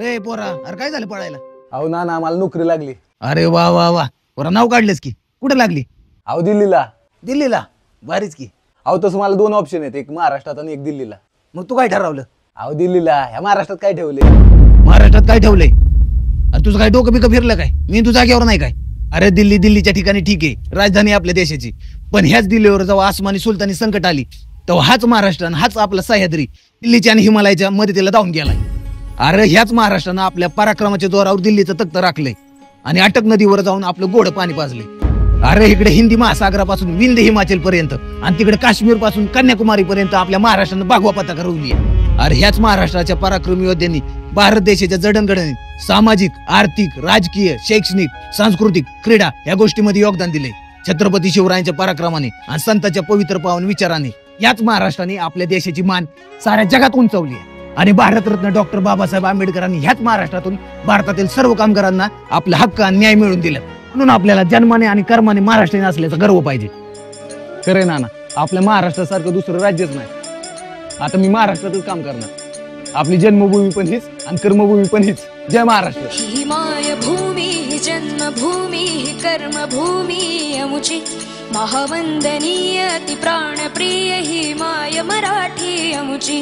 ए पोरा, अरे काय झालं पळायला? अहो ना मला नोकरी लागली. अरे वा वा वा, पोरा नाव काढलेस की? कुठे लागली? अहो दिल्लीला. दिल्लीला? भारीच की. अहो तसं मला 2 ऑप्शन आहेत, एक महाराष्ट्रात आणि एक दिल्लीला. मग तू काय ठरवलं? अहो दिल्लीला. ह्या महाराष्ट्रात काय ठेवले? महाराष्ट्रात काय ठेवलंय? अरे तुझं काय डोकं बिकं फिरलं काय? मी तू जागेवर नाही काय? अरे दिल्लीच्या ठिकाणी ठीक आहे, राजधानी आपल्या देशाची, पण ह्याच दिल्लीवर जेव्हा आसमानी सुलतानी संकट आली तेव्हा हाच महाराष्ट्र आणि हाच आपला सह्याद्री दिल्लीच्या आणि हिमालयाच्या मदतीला धावून गेलाय. अरे ह्याच महाराष्ट्रानं आपल्या पराक्रमाच्या जोरावर दिल्लीचं तख्त राखलंय आणि अटक नदीवर जाऊन आपलं गोड पाणी पाजले. अरे इकडे हिंदी महासागरापासून विंध्य हिमाचल पर्यंत आणि तिकडे काश्मीर पासून कन्याकुमारी पर्यंत आपल्या महाराष्ट्रानं भगवा पताका रोवली आहे. अरे ह्याच महाराष्ट्राच्या पराक्रमी योद्ध्यांनी भारत देशाच्या जडणघडणीत सामाजिक, आर्थिक, राजकीय, शैक्षणिक, सांस्कृतिक, क्रीडा या गोष्टीमध्ये योगदान दिले. छत्रपती शिवरायांच्या पराक्रमाने आणि संतांच्या पवित्र पावन विचाराने याच महाराष्ट्राने आपल्या देशाची मान साऱ्या जगात उंचावली आहे. आणि भारतरत्न डॉक्टर बाबासाहेब आंबेडकरांनी ह्याच महाराष्ट्रातून भारतातील सर्व कामगारांना आपला हक्क आणि न्याय मिळवून दिला. म्हणून आपल्याला जन्माने आणि कर्माने महाराष्ट्रीयन असल्याचा गर्व पाहिजे. खरे नाना, आपल्या महाराष्ट्रासारखं दुसरं राज्यच नाही. आता मी महाराष्ट्रातच काम करणार. आपली जन्मभूमी पण हीच आणि कर्मभूमी पण हीच. जय महाराष्ट्र. ही मायभूमी ही जन्मभूमी ही कर्मभूमी अमुची, महावंदनीय ती प्राणप्रिय ही माय मराठी अमुची.